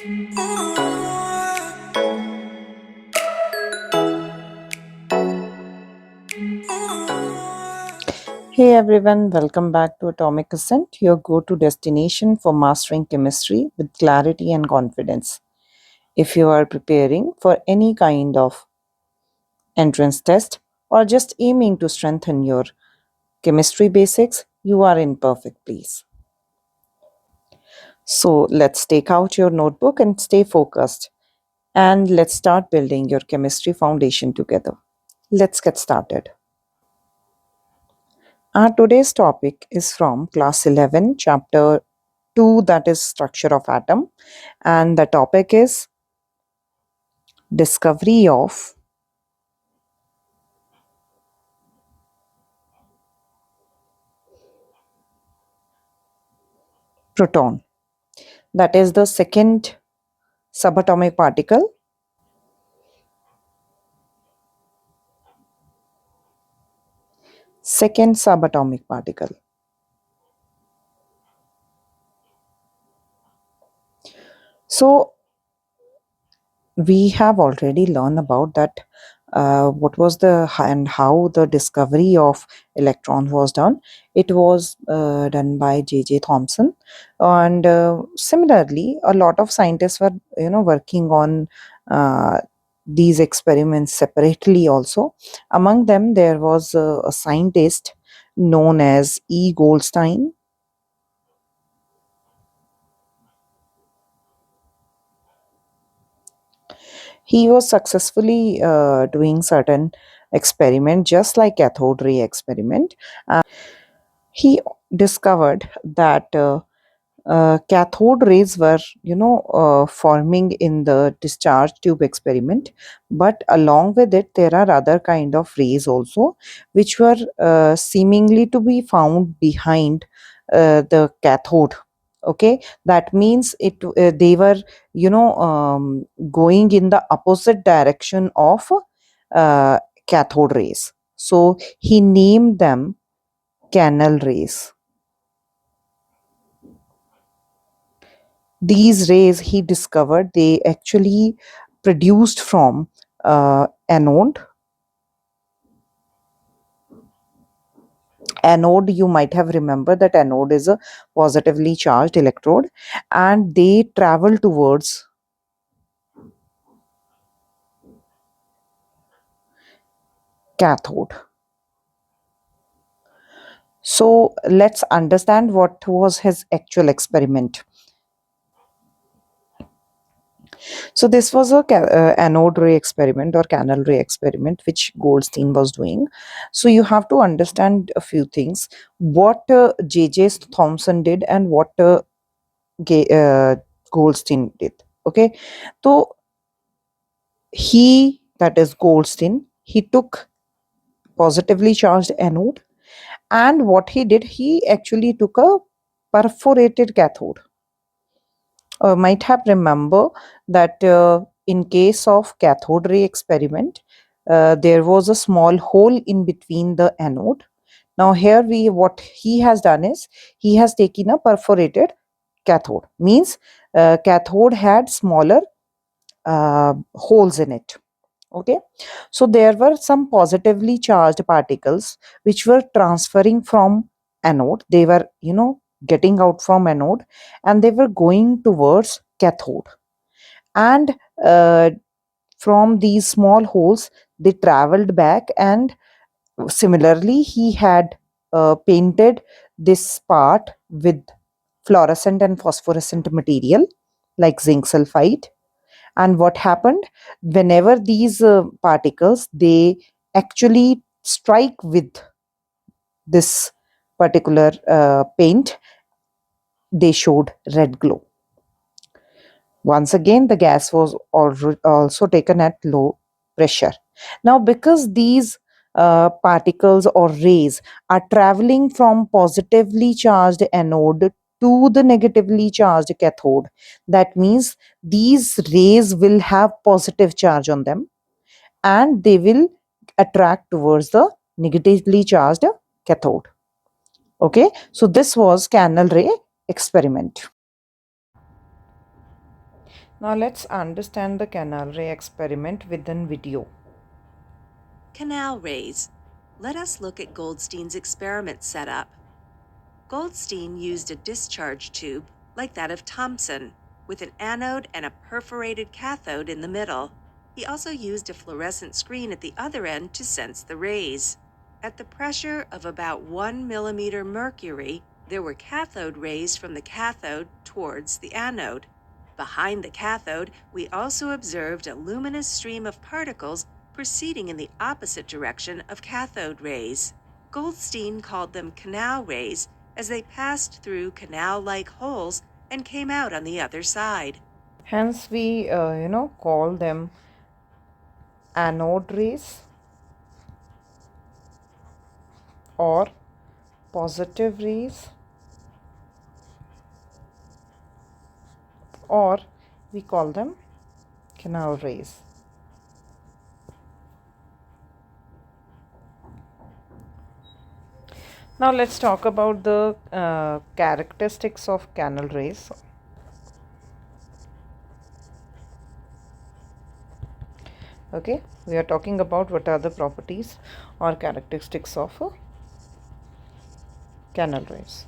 Hey everyone, welcome back to Atomic Ascent, your go to destination for mastering chemistry with clarity and confidence. If you are preparing for any kind of entrance test or just aiming to strengthen your chemistry basics, you are in perfect place. So let's take out your notebook and stay focused. And let's start building your chemistry foundation together. Let's get started. Our today's topic is from class 11, chapter 2, that is structure of atom, and the topic is discovery of proton. That is the second subatomic particle. Second subatomic particle. So we have already learned about that what was the and how the discovery of electron was done. It was done by J.J. Thomson, and similarly a lot of scientists were working on uh, these experiments separately also. Among them there was a scientist known as E. Goldstein. He was successfully doing certain experiment just like cathode ray experiment. He discovered that cathode rays were forming in the discharge tube experiment, but along with it there are other kind of rays also which were seemingly to be found behind the cathode. Okay, that means they were going in the opposite direction of uh, cathode rays, so he named them canal rays. These rays he discovered they actually produced from anode. You might have remembered that anode is a positively charged electrode, and they travel towards cathode. So let's understand what was his actual experiment. So this was a anode ray experiment or canal ray experiment which Goldstein was doing. So you have to understand a few things. What J.J. Thomson did and what Goldstein did. Okay, so that is Goldstein, he took positively charged anode, and what he did, he actually took a perforated cathode. Might have remember that in case of cathode ray experiment, there was a small hole in between the anode. Now here what he has done is he has taken a perforated cathode. Means cathode had smaller holes in it. Okay, so there were some positively charged particles which were transferring from anode. They were getting out from anode, and they were going towards cathode, and from these small holes they traveled back, and similarly he had painted this part with fluorescent and phosphorescent material like zinc sulfide. And what happened, whenever these particles they actually strike with this particular paint, they showed red glow. Once again the gas was also taken at low pressure. Now because these particles or rays are traveling from positively charged anode to the negatively charged cathode, that means these rays will have positive charge on them, and they will attract towards the negatively charged cathode. Okay, so this was canal ray experiment. Now let's understand the canal ray experiment within video. Canal rays. Let us look at Goldstein's experiment setup. Goldstein used a discharge tube like that of Thomson, with an anode and a perforated cathode in the middle. He also used a fluorescent screen at the other end to sense the rays. At the pressure of about 1 millimeter mercury, there were cathode rays from the cathode towards the anode. Behind the cathode, we also observed a luminous stream of particles proceeding in the opposite direction of cathode rays. Goldstein called them canal rays as they passed through canal-like holes and came out on the other side. Hence we call them anode rays or positive rays, or we call them canal rays. Now let's talk about the characteristics of canal rays. Okay, we are talking about what are the properties or characteristics of canal rays.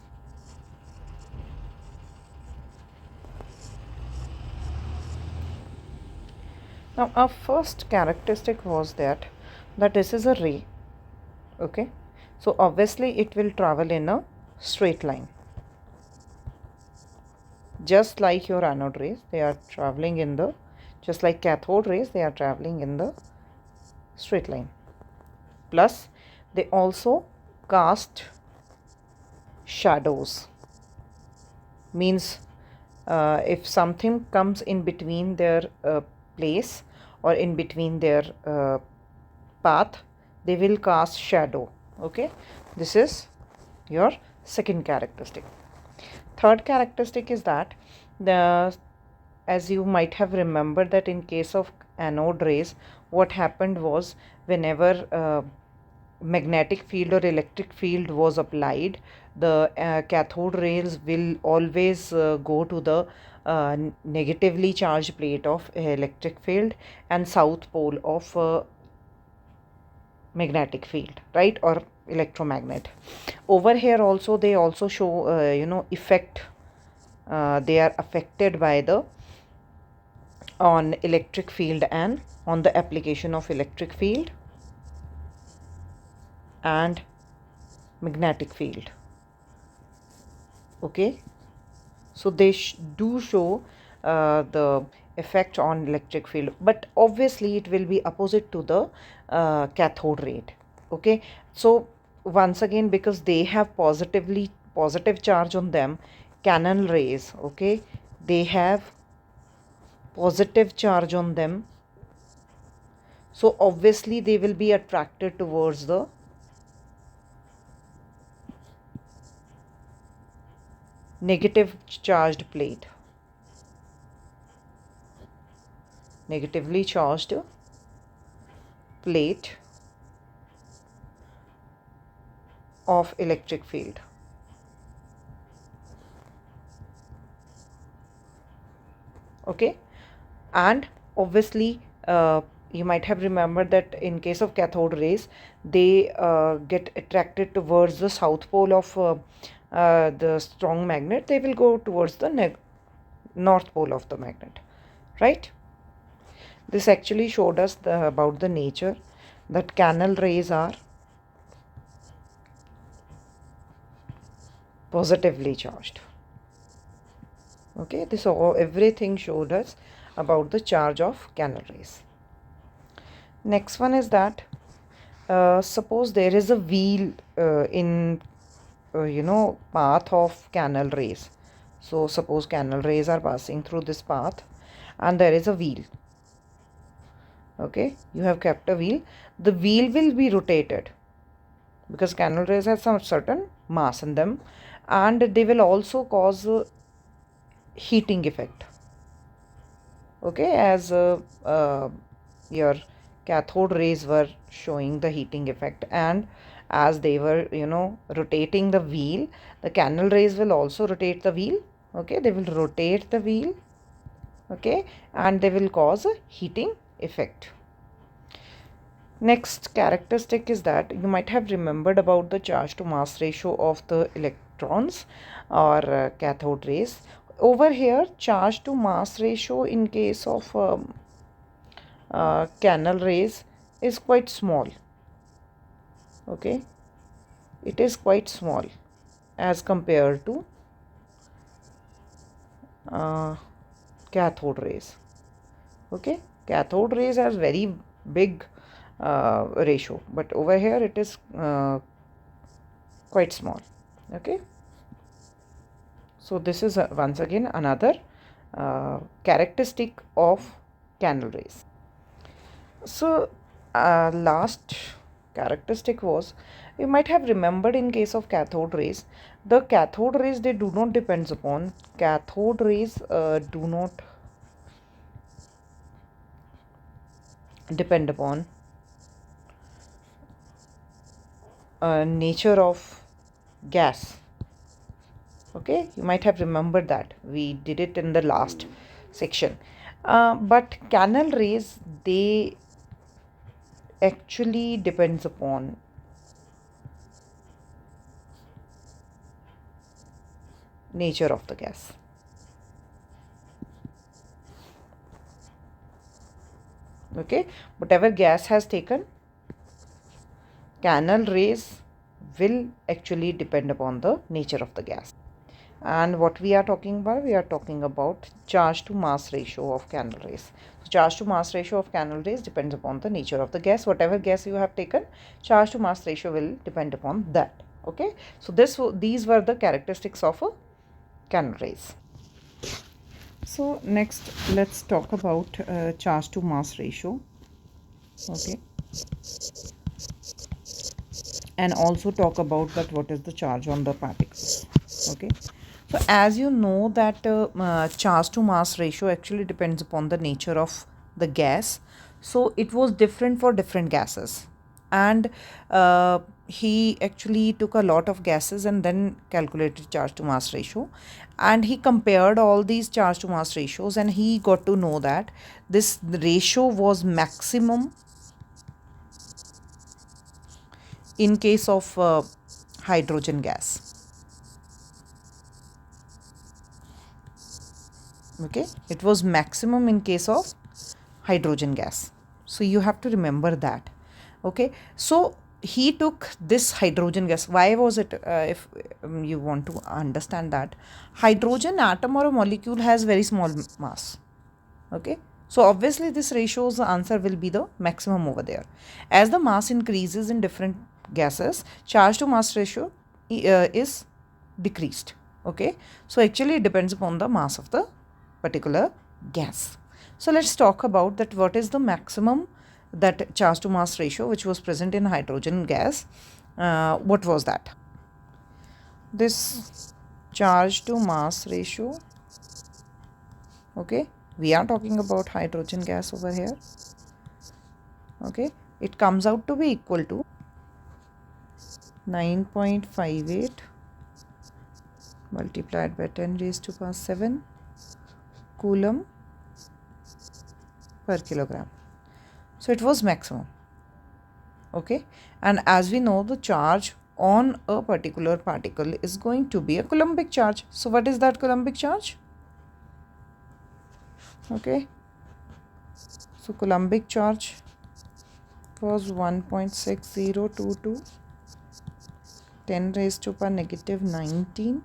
Now our first characteristic was that this is a ray. Okay, so obviously it will travel in a straight line, just like your anode rays. They are traveling in the, just like cathode rays, they are traveling in the straight line. Plus they also cast shadows, means if something comes in between their place or in between their path, they will cast shadow. Okay, this is your second characteristic. Third characteristic is that as you might have remembered that in case of anode rays, what happened was whenever magnetic field or electric field was applied, the cathode rays will always go to the negatively charged plate of electric field and south pole of magnetic field, right, or electromagnet. Over here also they also show effect. They are affected by the on electric field and on the application of electric field and magnetic field. Okay, so they do show the effect on electric field, but obviously it will be opposite to the cathode ray. Okay, so once again, because they have positive charge on them, canal rays, okay, they have positive charge on them, so obviously they will be attracted towards the negative charged plate, negatively charged plate of electric field. Okay, and obviously you might have remembered that in case of cathode rays, they get attracted towards the south pole of the strong magnet. They will go towards the north pole of the magnet, right? This actually showed us about the nature that canal rays are positively charged. Okay, this everything showed us about the charge of canal rays. Next one is that suppose there is a wheel in path of canal rays. So suppose canal rays are passing through this path and there is a wheel. Okay, you have kept a wheel. The wheel will be rotated because canal rays have some certain mass in them, and they will also cause heating effect. Okay, as your cathode rays were showing the heating effect, and as they were rotating the wheel, the canal rays will also rotate the wheel. Okay, they will rotate the wheel okay, and they will cause a heating effect. Next characteristic is that you might have remembered about the charge to mass ratio of the electrons or cathode rays. Over here, charge to mass ratio in case of canal rays is quite small. Okay, it is quite small as compared to uh, cathode rays. Okay, cathode rays has very big ratio, but over here it is quite small. Okay, so this is once again another characteristic of canal rays. So last characteristic was, you might have remembered in case of cathode rays, the cathode rays, they do not depends upon cathode rays do not depend upon nature of gas. Okay, you might have remembered that we did it in the last section. But canal rays, they actually depends upon nature of the gas. Okay, whatever gas has taken, canal rays will actually depend upon the nature of the gas. And what we are talking about, we are talking about charge to mass ratio of canal rays. So charge to mass ratio of canal rays depends upon the nature of the gas. Whatever gas you have taken, charge to mass ratio will depend upon that. Okay, so these were the characteristics of a canal rays. So next, let's talk about charge to mass ratio. Okay, and also talk about that what is the charge on the particles. Okay, so as you know that charge to mass ratio actually depends upon the nature of the gas, so it was different for different gases, and he actually took a lot of gases and then calculated charge to mass ratio, and he compared all these charge to mass ratios, and he got to know that this ratio was maximum in case of hydrogen gas. Okay, it was maximum in case of hydrogen gas, so you have to remember that. Okay, so he took this hydrogen gas. Why was it? If you want to understand that, hydrogen atom or a molecule has very small mass. Okay, so obviously this ratio's answer will be the maximum over there. As the mass increases in different gases, charge to mass ratio is decreased. Okay, so actually it depends upon the mass of the particular gas. So let's talk about that what is the maximum that charge to mass ratio which was present in hydrogen gas. What was that? This charge to mass ratio, okay, we are talking about hydrogen gas over here. Okay, it comes out to be equal to 9.58 multiplied by 10 raised to power 7 coulomb per kilogram. So it was maximum. Okay, and as we know, the charge on a particular particle is going to be a coulombic charge. So what is that coulombic charge? Okay, so coulombic charge was 1.6022 10 raised to power negative 19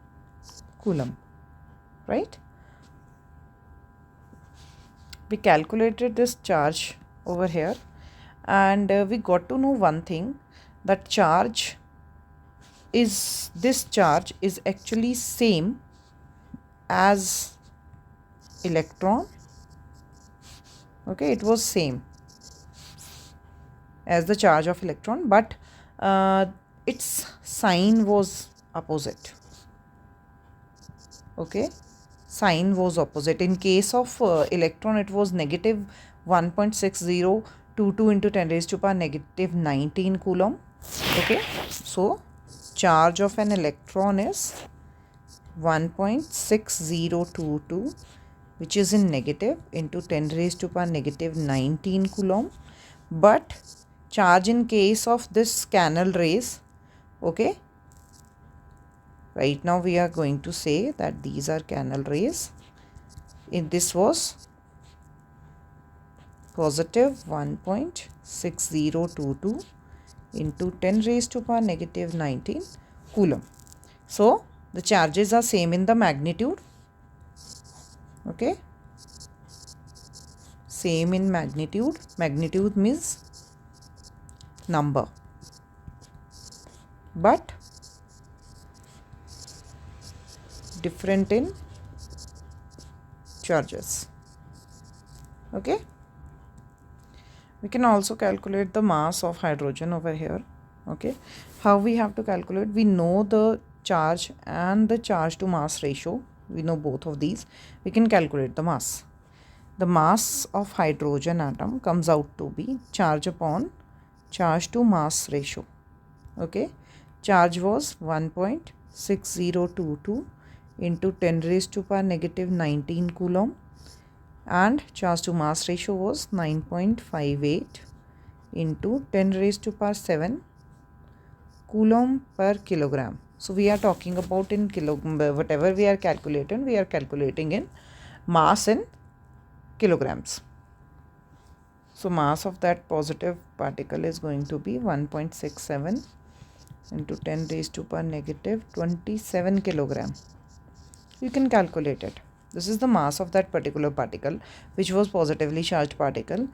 coulomb, right? We calculated this charge over here, and we got to know one thing, that this charge is actually same as electron. Okay, it was same as the charge of electron, but its sign was opposite. Okay, sign was opposite. In case of electron, it was negative 1.6022 into 10 raised to power negative 19 coulomb. Okay, so charge of an electron is 1.6022 which is in negative, into 10 raised to power negative 19 coulomb. But charge in case of this canal rays, okay, right now we are going to say that these are canal rays. This was positive 1.6022 into 10 raised to power negative 19 coulomb. So the charges are same in the magnitude, okay, same in magnitude. Magnitude means number, but different in charges, okay. We can also calculate the mass of hydrogen over here, okay. How we have to calculate? We know the charge and the charge to mass ratio. We know both of these. We can calculate the mass. The mass of hydrogen atom comes out to be charge upon charge to mass ratio, okay. Charge was 1.6022 into 10 raised to power negative 19 coulomb, and charge to mass ratio was 9.58 into 10 raised to power 7 coulomb per kilogram. So we are talking about in whatever we are calculating in mass in kilograms. So mass of that positive particle is going to be 1.67 into 10 raised to power negative 27 kilogram. You can calculate it. This is the mass of that particular particle, which was positively charged particle,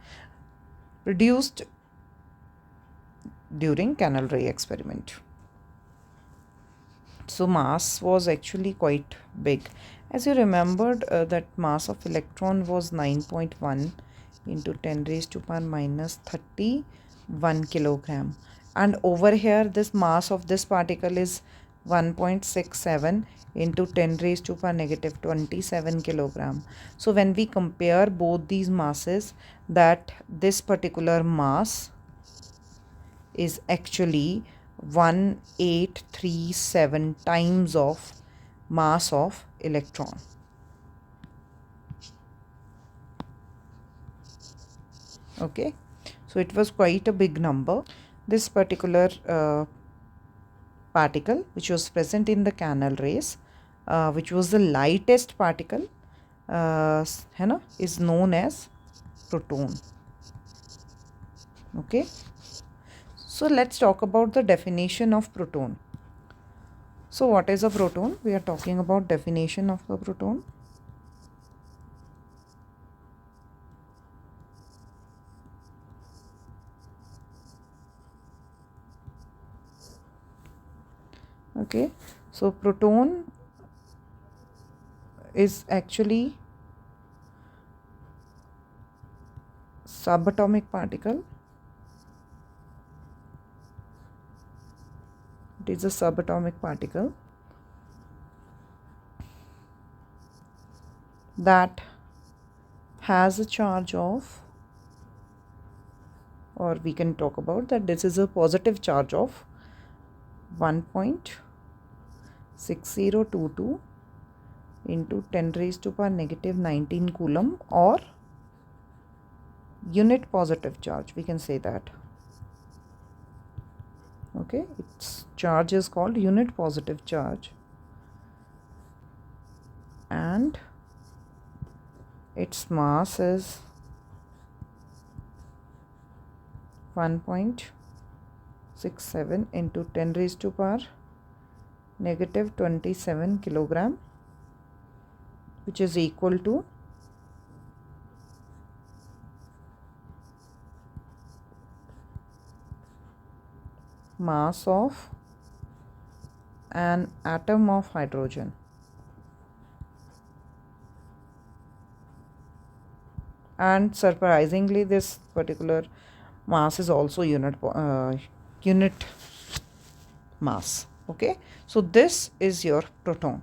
produced during canal ray experiment. So mass was actually quite big. As you remembered, that mass of electron was 9.1 into 10 raised to power minus 31 kilogram, and over here this mass of this particle is 1.67 into 10 raised to power negative 27 kilogram. So when we compare both these masses, that this particular mass is actually 1837 times of mass of electron. Okay, so it was quite a big number. This particular particle which was present in the canal rays, which was the lightest particle, is known as proton. Okay, so let's talk about the definition of proton. So what is a proton? We are talking about definition of a proton. Okay, so proton is actually subatomic particle. It is a subatomic particle that has a charge of, or we can talk about that this is a positive charge of 1.6022 into 10 raised to power negative 19 coulomb, or unit positive charge, we can say that. Okay, its charge is called unit positive charge, and its mass is 1.67 into 10 raised to power negative 27 kilogram, which is equal to mass of an atom of hydrogen. And surprisingly, this particular mass is also unit mass. Okay, so this is your proton.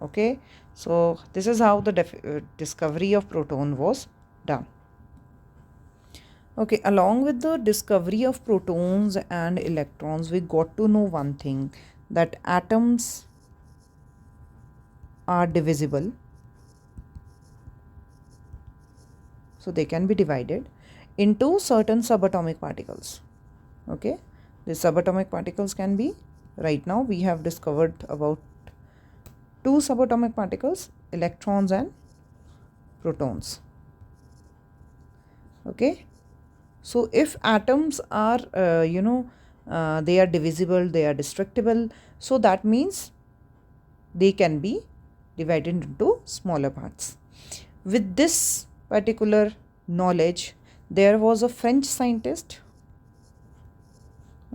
Okay, so this is how the discovery of proton was done. Okay, along with the discovery of protons and electrons, we got to know one thing, that atoms are divisible. So they can be divided into certain subatomic particles. Okay, the subatomic particles can be, right now we have discovered about two subatomic particles, electrons and protons. Okay, so if atoms are they are divisible, they are destructible, so that means they can be divided into smaller parts. With this particular knowledge, there was a French scientist,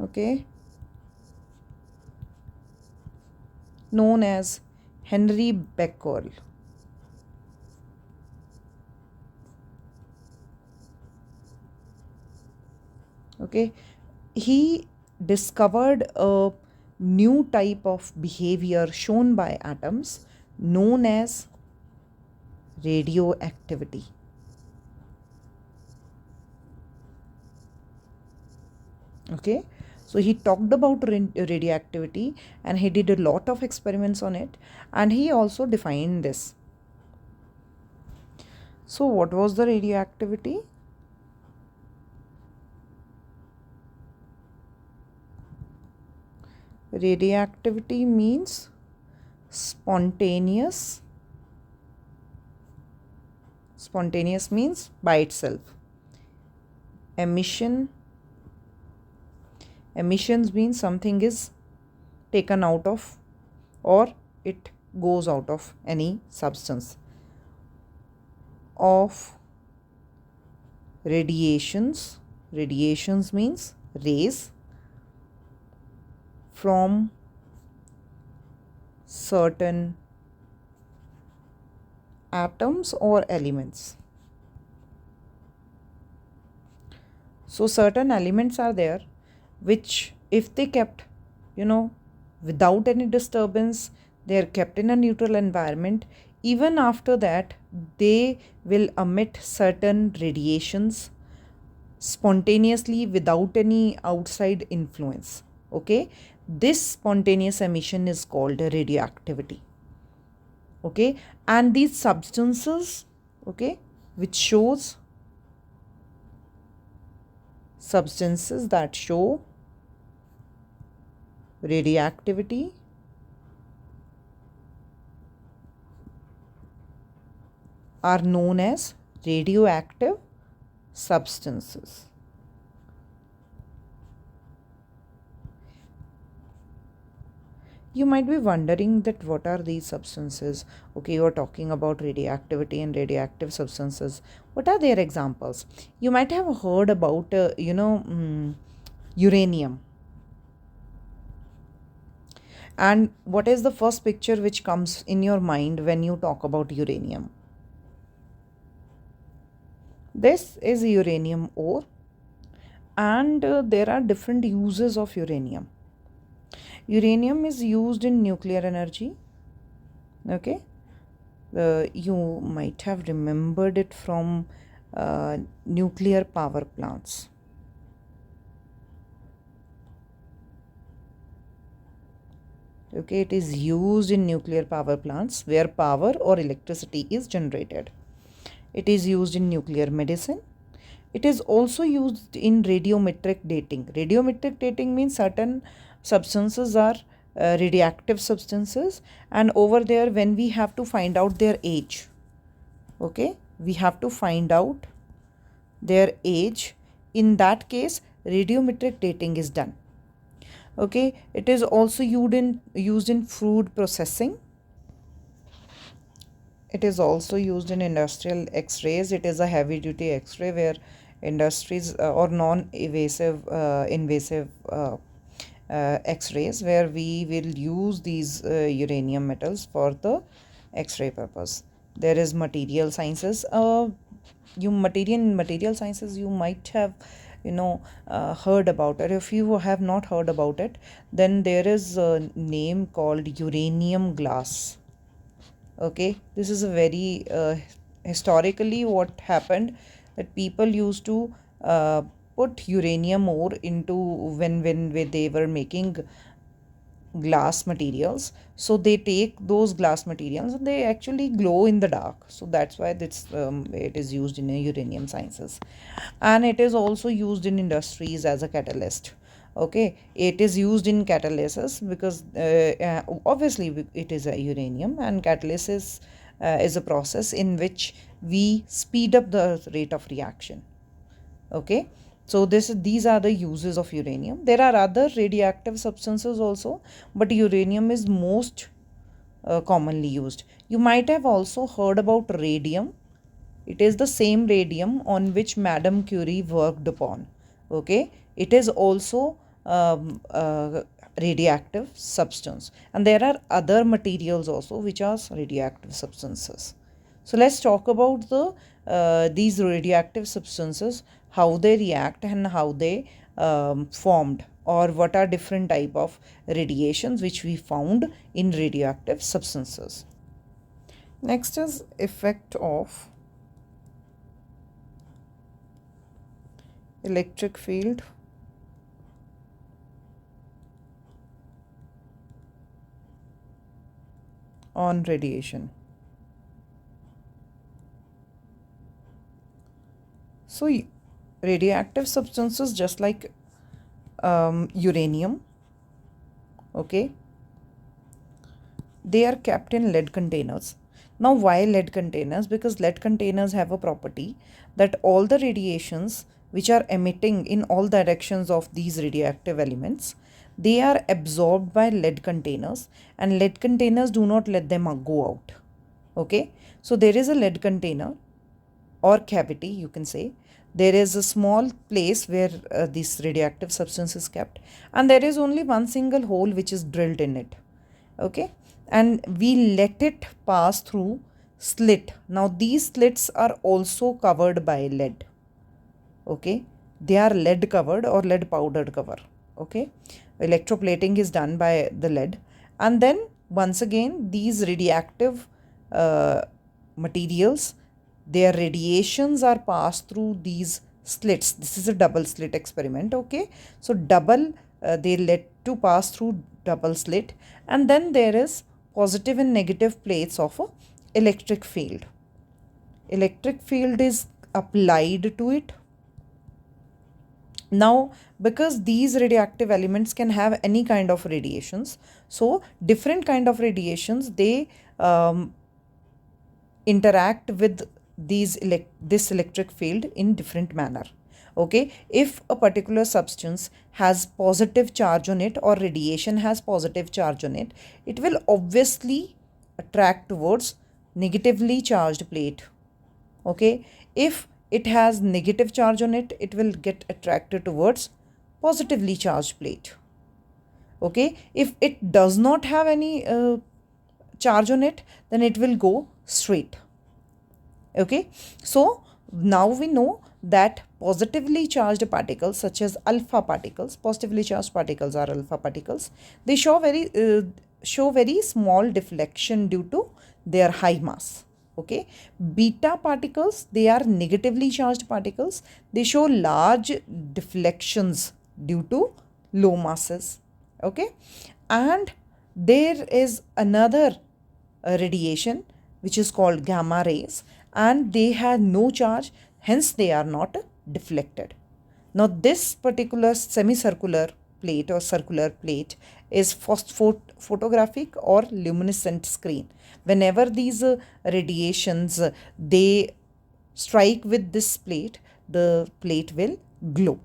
okay, known as Henri Becquerel. Okay, he discovered a new type of behavior shown by atoms known as radioactivity. Okay, so he talked about radioactivity and he did a lot of experiments on it, and he also defined this. So what was the radioactivity? Radioactivity means spontaneous. Spontaneous means by itself. Emission. Emissions means something is taken out of or it goes out of any substance. Of radiations. Radiations means rays from certain atoms or elements. So certain elements are there which, if they kept, without any disturbance, they are kept in a neutral environment, even after that they will emit certain radiations spontaneously without any outside influence. Okay, this spontaneous emission is called radioactivity. Okay, and these substances, okay, which shows substances that show radioactivity are known as radioactive substances. You might be wondering that what are these substances? Okay, you are talking about radioactivity and radioactive substances. What are their examples? You might have heard about, uranium. And what is the first picture which comes in your mind when you talk about uranium? This is uranium ore, and there are different uses of uranium. Uranium is used in nuclear energy. Okay, you might have remembered it from nuclear power plants. Okay, it is used in nuclear power plants where power or electricity is generated. It is used in nuclear medicine. It is also used in radiometric dating. Radiometric dating means certain substances are radioactive substances, and over there, when we have to find out their age, okay, we have to find out their age. In that case, radiometric dating is done. Okay, it is also used in food processing. It is also used in industrial x-rays. It is a heavy duty x-ray where industries or non-invasive invasive x-rays, where we will use these uranium metals for the x-ray purpose. There is material sciences. Material sciences, you might have heard about it. If you have not heard about it, then there is a name called uranium glass. Okay, this is a very historically what happened, that people used to put uranium ore into when they were making glass materials. So they take those glass materials and they actually glow in the dark. So that's why it is used in uranium sciences, and it is also used in industries as a catalyst. Okay, it is used in catalysis because obviously it is a uranium, and catalysis is a process in which we speed up the rate of reaction. Okay, so these are the uses of uranium. There are other radioactive substances also, but uranium is most commonly used. You might have also heard about radium. It is the same radium on which Madame Curie worked upon. Okay, it is also radioactive substance, and there are other materials also which are radioactive substances. So let's talk about these radioactive substances, how they react and how they formed, or what are different type of radiations which we found in radioactive substances. Next is effect of electric field on radiation. So radioactive substances, just like uranium, okay, they are kept in lead containers. Now why lead containers? Because lead containers have a property that all the radiations which are emitting in all directions of these radioactive elements, they are absorbed by lead containers, and lead containers do not let them go out. Okay, so there is a lead container or cavity, you can say. There is a small place where this radioactive substance is kept, and there is only one single hole which is drilled in it. Okay, and we let it pass through slit. Now these slits are also covered by lead. Okay, they are lead covered or lead powdered cover. Okay, electroplating is done by the lead, and then once again these radioactive uh, materials, their radiations are passed through these slits. This is a double slit experiment. Okay, so double they let to pass through double slit, and then there is positive and negative plates of a electric field. Electric field is applied to it. Now because these radioactive elements can have any kind of radiations, so different kind of radiations, they interact with this electric field in different manner. Okay, if a particular substance has positive charge on it, or radiation has positive charge on it, it will obviously attract towards negatively charged plate. Okay, if it has negative charge on it, it will get attracted towards positively charged plate. Okay, if it does not have any charge on it, then it will go straight. Okay, so now we know that positively charged particles, such as alpha particles, positively charged particles are alpha particles, they show very small deflection due to their high mass. Okay, beta particles, they are negatively charged particles, they show large deflections due to low masses. Okay, and there is another radiation which is called gamma rays, and they have no charge, hence they are not deflected. Now this particular semicircular plate or circular plate is photographic or luminescent screen. Whenever these radiations they strike with this plate, the plate will glow.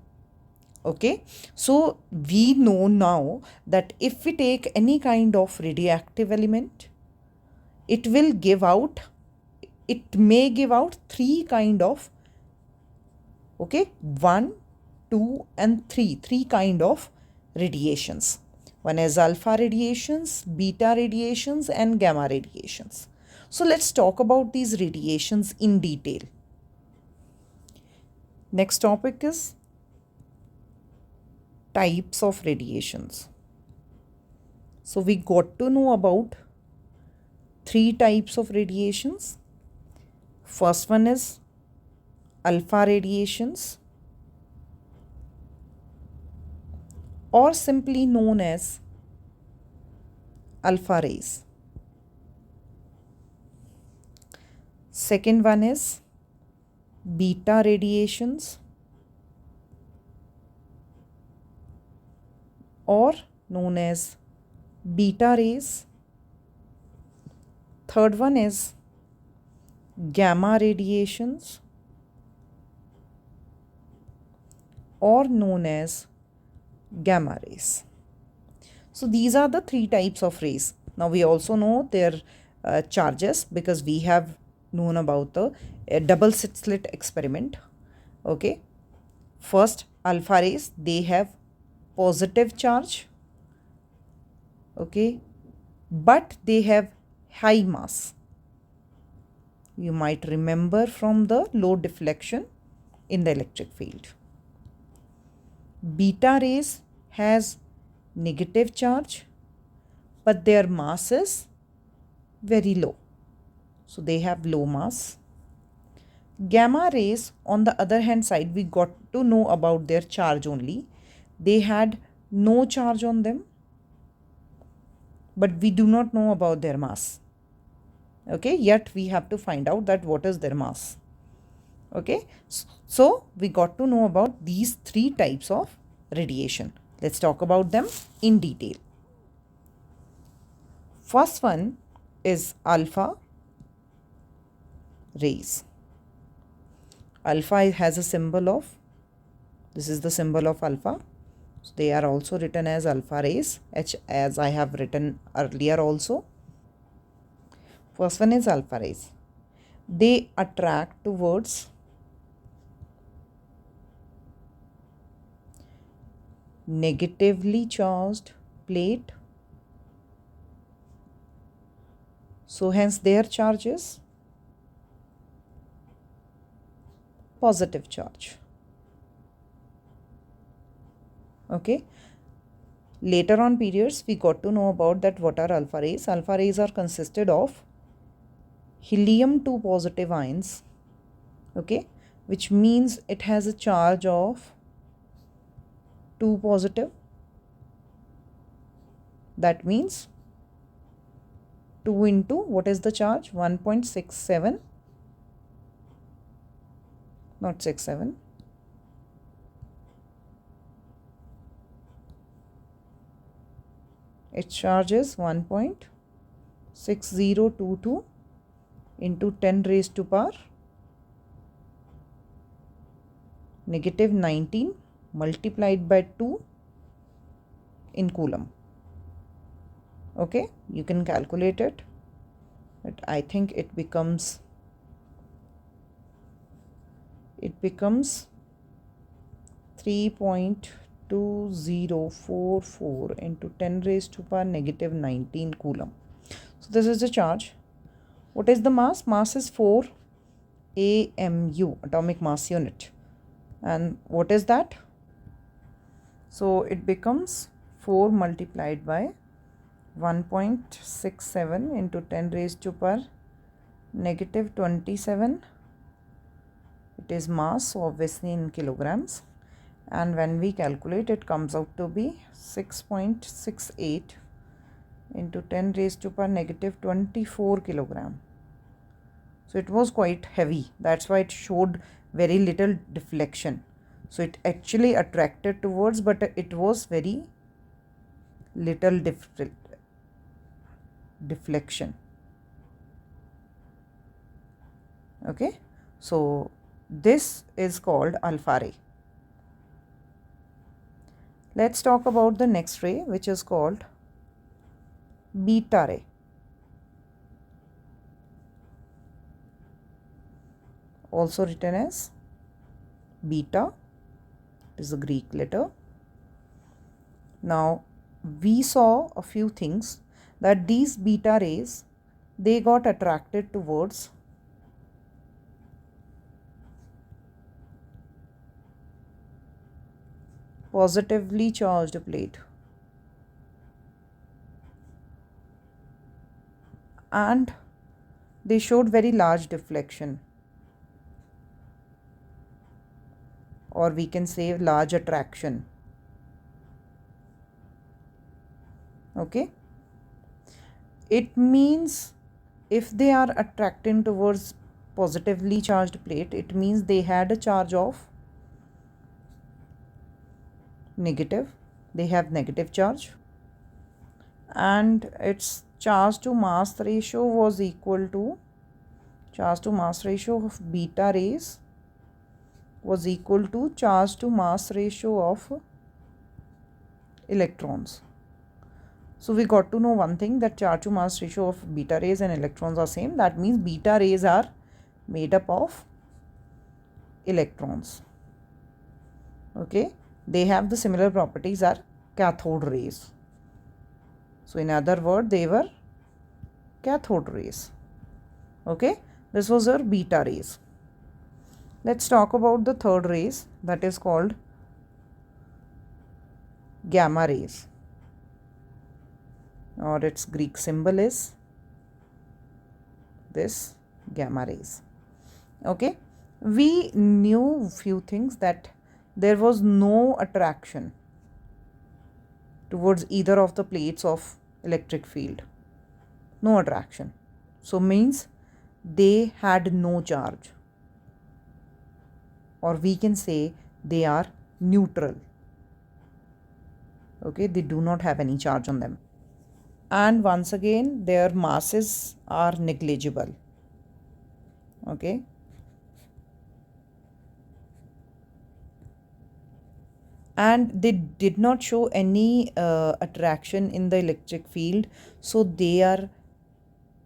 Okay, so we know now that if we take any kind of radioactive element, it will give out, it may give out three kind of, okay, one, two and three kind of radiations. One is alpha radiations, beta radiations and gamma radiations. So let's talk about these radiations in detail. Next topic is types of radiations. So we got to know about three types of radiations. First one is alpha radiations, or simply known as alpha rays. Second one is beta radiations, or known as beta rays. Third one is gamma radiations, or known as gamma rays. So these are the three types of rays. Now we also know their charges because we have known about the double slit experiment. Okay. First, alpha rays, they have positive charge. Okay. But they have high mass. You might remember from the low deflection in the electric field. Beta rays has negative charge, but their mass is very low. So they have low mass. Gamma rays, on the other hand side, we got to know about their charge only. They had no charge on them, but we do not know about their mass. Okay, yet we have to find out that what is their mass. Okay, so we got to know about these three types of radiation. Let's talk about them in detail. First one is alpha rays. Alpha has a symbol of, this is the symbol of alpha. So they are also written as alpha rays, as I have written earlier also. First one is alpha rays. They attract towards negatively charged plate. So hence their charge is positive charge. Okay. Later on periods, we got to know about that what are alpha rays. Alpha rays are consisted of helium 2 positive ions. Okay. Which means it has a charge of 2 positive. That means 2 into what is the charge? 1.67, not 67. Its charge is 1.6022 into 10 raised to power negative 19 multiplied by 2 in coulomb. Okay, you can calculate it, but I think it becomes 3.2044 into 10 raised to power negative 19 coulomb. So this is the charge. What is the mass? Mass is 4 AMU, atomic mass unit. And what is that? So it becomes 4 multiplied by 1.67 into 10 raised to power negative 27. It is mass, so obviously in kilograms. And when we calculate, it comes out to be 6.68 into 10 raised to power negative 24 kilogram. So it was quite heavy. That's why it showed very little deflection. So it actually attracted towards, but it was very little deflection. Okay, so this is called alpha ray. Let's talk about the next ray, which is called beta ray. Also written as beta, it is a Greek letter. Now we saw a few things, that these beta rays, they got attracted towards positively charged plate, and they showed very large deflection, or we can say large attraction. Okay, It means if they are attracting towards positively charged plate, it means they had a charge of negative. They have negative charge, and its charge to mass ratio was equal to charge to mass ratio of beta rays was equal to charge to mass ratio of electrons. So we got to know one thing, that charge to mass ratio of beta rays and electrons are same. That means beta rays are made up of electrons. Okay, they have the similar properties are cathode rays. So in other word, they were cathode rays. Okay, this was our beta rays. Let's talk about the third rays, that is called gamma rays, or its Greek symbol is this gamma rays. Okay, we knew few things, that there was no attraction towards either of the plates of electric field, no attraction. So means they had no charge, or we can say they are neutral. Okay, they do not have any charge on them, and once again their masses are negligible. Okay, and they did not show any attraction in the electric field, so they are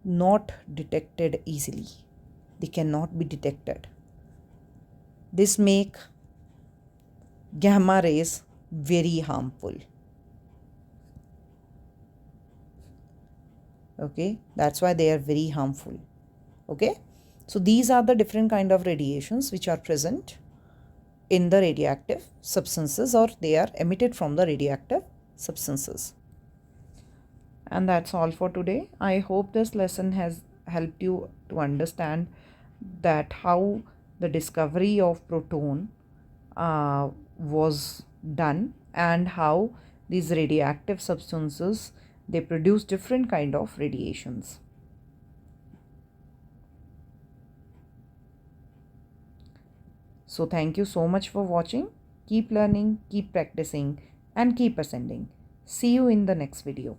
not detected easily. They cannot be detected. This make gamma rays very harmful. Okay, that's why they are very harmful. Okay, so these are the different kind of radiations which are present in the radioactive substances, or they are emitted from the radioactive substances. And that's all for today. I hope this lesson has helped you to understand that how the discovery of proton was done, and how these radioactive substances, they produce different kind of radiations. So thank you so much for watching. Keep learning, keep practicing, and keep ascending. See you in the next video.